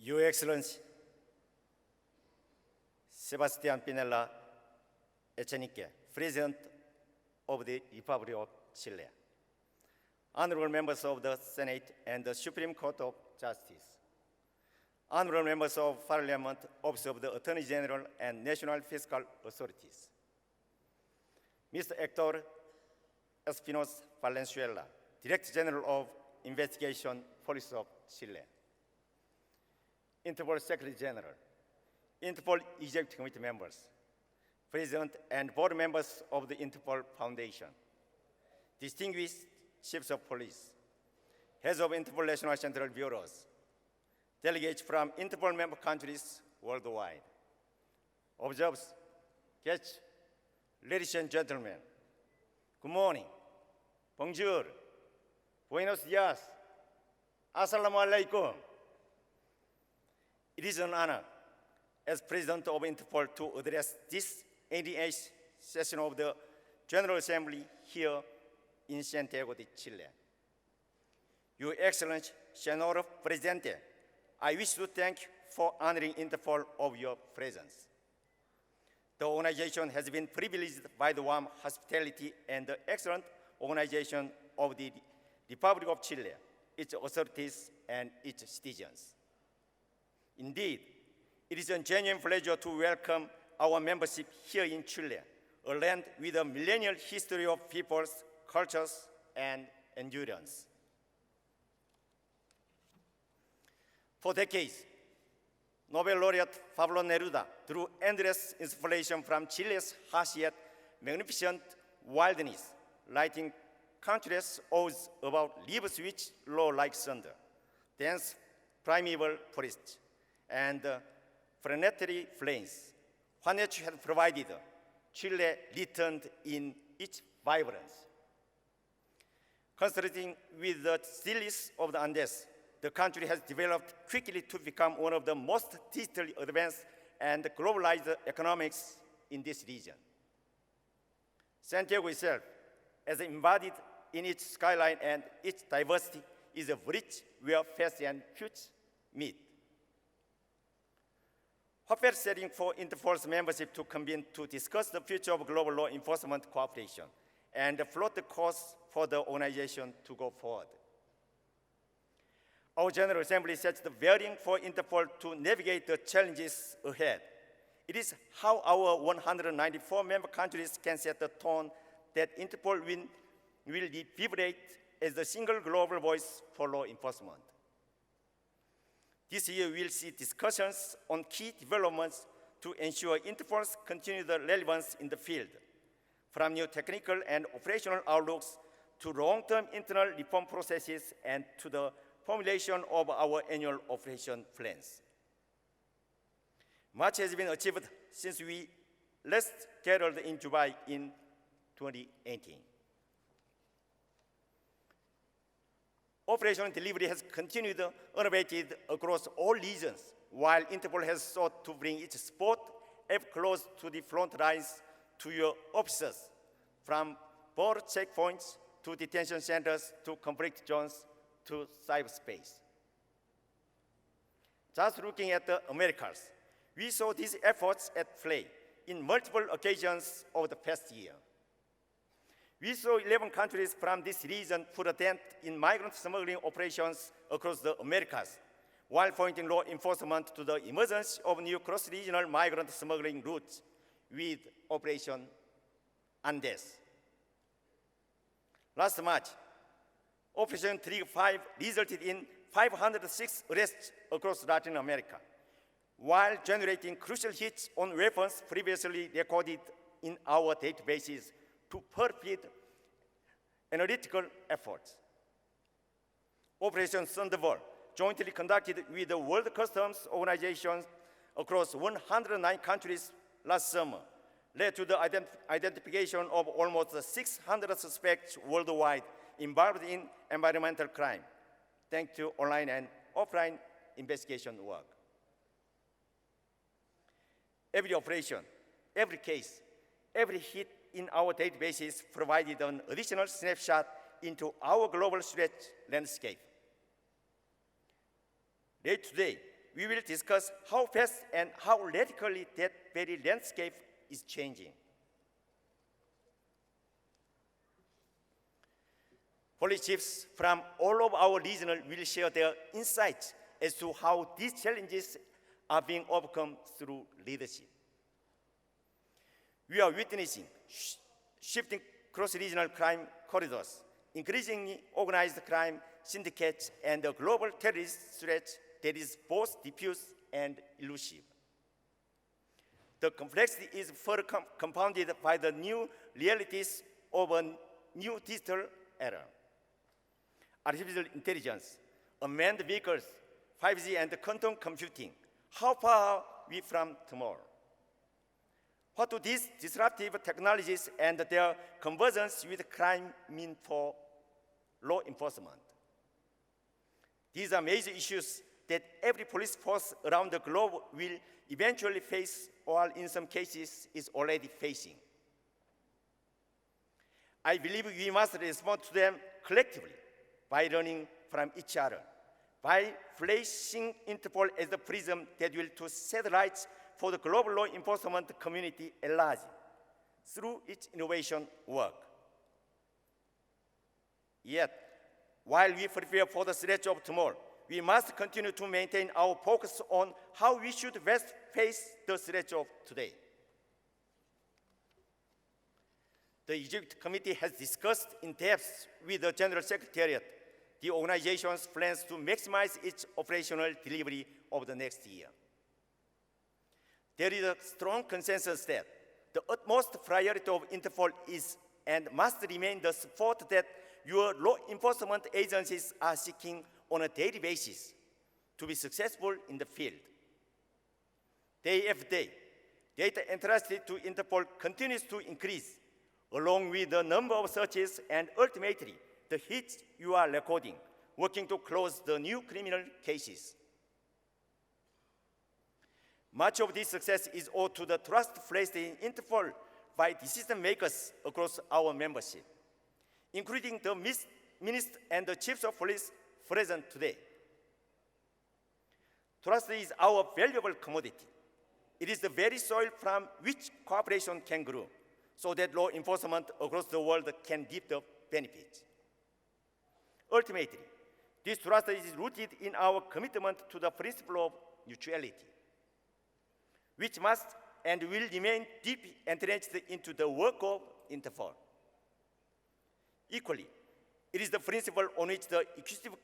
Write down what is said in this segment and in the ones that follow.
Your Excellency, Sebastian Pinella Echenique, President of the Republic of Chile, honorable members of the Senate and the Supreme Court of Justice, honorable members of Parliament, Office of the Attorney General and National Fiscal Authorities, Mr. Hector Espinosa Valenzuela, Director General of Investigation Police of Chile, Interpol Secretary General, Interpol Executive Committee members, President and board members of the Interpol Foundation, distinguished chiefs of police, heads of Interpol National Central Bureaus, delegates from Interpol member countries worldwide, observers, guests, ladies and gentlemen, good morning, bonjour, buenos dias, assalamu alaikum. It is an honor as President of Interpol to address this 88th session of the General Assembly here in Santiago de Chile. Your Excellency, Senor Presidente, I wish to thank you for honoring Interpol of your presence. The organization has been privileged by the warm hospitality and the excellent organization of the Republic of Chile, its authorities, and its citizens. Indeed, it is a genuine pleasure to welcome our membership here in Chile, a land with a millennial history of peoples, cultures, and endurance. For decades, Nobel laureate Pablo Neruda drew endless inspiration from Chile's harsh yet magnificent wilderness, writing countless odes about rivers which roll like thunder, dense primeval forests, and planetary flames. What nature had provided, Chile returned in its vibrance. Concentrating with the stillness of the Andes, the country has developed quickly to become one of the most digitally advanced and globalized economies in this region. Santiago itself, as embodied in its skyline and its diversity, is a bridge where past and future meet. What better setting for Interpol's membership to convene to discuss the future of global law enforcement cooperation and plot the course for the organization to go forward. Our General Assembly sets the bearing for Interpol to navigate the challenges ahead. It is how our 194 member countries can set the tone that Interpol will vibrate as the single global voice for law enforcement. This year, we'll see discussions on key developments to ensure Interpol's continued relevance in the field, from new technical and operational outlooks to long-term internal reform processes and to the formulation of our annual operation plans. Much has been achieved since we last gathered in Dubai in 2018. Operational delivery has continued unabated across all regions, while Interpol has sought to bring its support ever close to the front lines to your officers, from border checkpoints to detention centers to conflict zones to cyberspace. Just looking at the Americas, we saw these efforts at play in multiple occasions over the past year. We saw 11 countries from this region put a dent in migrant smuggling operations across the Americas, while pointing law enforcement to the emergence of new cross-regional migrant smuggling routes with Operation Andes. Last March, Operation Trigger 5 resulted in 506 arrests across Latin America, while generating crucial hits on weapons previously recorded in our databases to perfect analytical efforts. Operation Thunderbolt, jointly conducted with the World Customs Organization across 109 countries last summer, led to the identification of almost 600 suspects worldwide involved in environmental crime, thanks to online and offline investigation work. Every operation, every case, every hit in our databases provided an additional snapshot into our global threat landscape. Late today, we will discuss how fast and how radically that very landscape is changing. Policy chiefs from all of our region will share their insights as to how these challenges are being overcome through leadership. We are witnessing shifting cross-regional crime corridors, increasingly organized crime syndicates, and a global terrorist threat that is both diffuse and elusive. The complexity is further compounded by the new realities of a new digital era. Artificial intelligence, unmanned vehicles, 5G, and quantum computing. How far are we from tomorrow? What do these disruptive technologies and their convergence with crime mean for law enforcement? These are major issues that every police force around the globe will eventually face, or in some cases is already facing. I believe we must respond to them collectively by learning from each other, by placing Interpol as the prism that will to set lights for the global law enforcement community at large through its innovation work. Yet, while we prepare for the threats of tomorrow, we must continue to maintain our focus on how we should best face the threats of today. The Executive Committee has discussed in depth with the General Secretariat the organization's plans to maximize its operational delivery over the next year. There is a strong consensus that the utmost priority of Interpol is and must remain the support that your law enforcement agencies are seeking on a daily basis to be successful in the field. Day after day, data entrusted to Interpol continues to increase, along with the number of searches and ultimately the hits you are recording, working to close the new criminal cases. Much of this success is owed to the trust placed in Interpol by decision makers across our membership, including the ministers and the chiefs of police present today. Trust is our valuable commodity. It is the very soil from which cooperation can grow, so that law enforcement across the world can reap the benefits. Ultimately, this trust is rooted in our commitment to the principle of neutrality, which must and will remain deeply entrenched into the work of Interpol. Equally, it is the principle on which the Executive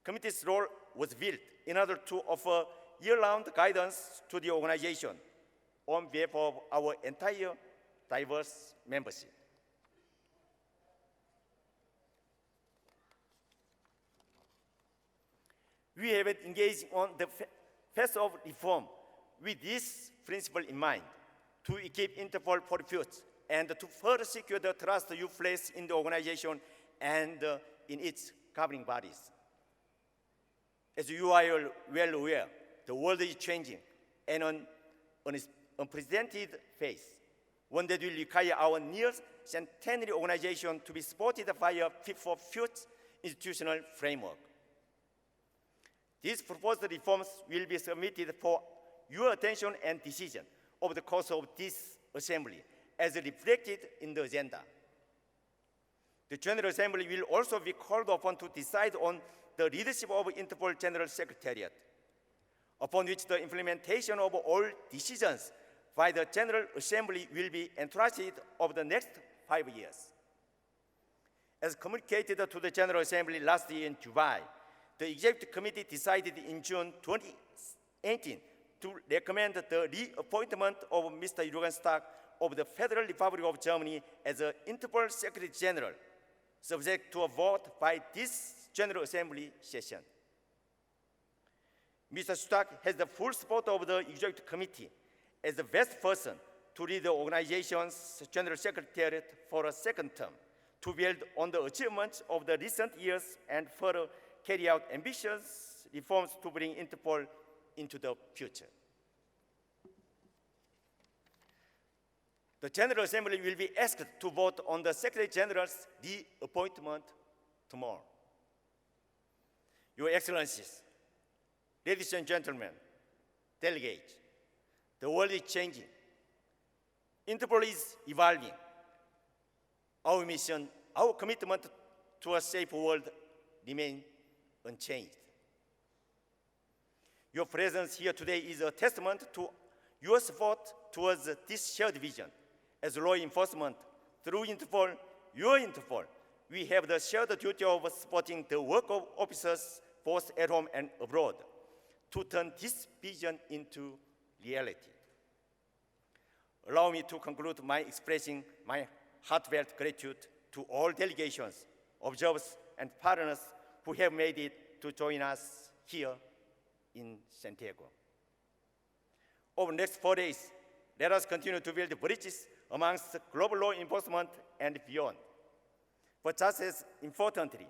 Committee's role was built in order to offer year-round guidance to the organization on behalf of our entire diverse membership. We have been engaged on the path of reform with this principle in mind, to equip Interpol for the future and to further secure the trust you place in the organization and in its governing bodies. As you are well aware, the world is changing and on its unprecedented phase, one that will require our near-centenary organization to be supported by a fit-for-future institutional framework. These proposed reforms will be submitted for your attention and decision over the course of this assembly, as reflected in the agenda. The General Assembly will also be called upon to decide on the leadership of Interpol General Secretariat, upon which the implementation of all decisions by the General Assembly will be entrusted over the next 5 years. As communicated to the General Assembly last year in July, the Executive Committee decided in June 2018 to recommend the reappointment of Mr. Jürgen Stark of the Federal Republic of Germany as an Interpol Secretary General, subject to a vote by this General Assembly session. Mr. Stark has the full support of the Executive Committee as the best person to lead the organization's General Secretariat for a second term, to build on the achievements of the recent years and further carry out ambitious reforms to bring Interpol into the future. The General Assembly will be asked to vote on the Secretary General's reappointment tomorrow. Your Excellencies, Ladies and gentlemen, delegates, the world is changing. Interpol is evolving. Our mission, our commitment to a safe world remain unchanged. Your presence here today is a testament to your support towards this shared vision. As law enforcement, through Interpol, your Interpol, we have the shared duty of supporting the work of officers both at home and abroad to turn this vision into reality. Allow me to conclude by expressing my heartfelt gratitude to all delegations, observers, and partners who have made it to join us here in Santiago. Over the next 4 days, let us continue to build bridges amongst global law enforcement and beyond. But just as importantly,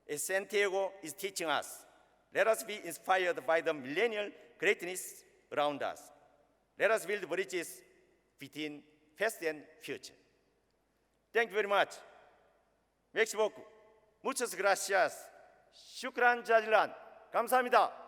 as Santiago is teaching us, let us be inspired by the millennial greatness around us. Let us build bridges between past and future. Thank you very much. Merci beaucoup. Muchas gracias. Shukran jazilan. 감사합니다.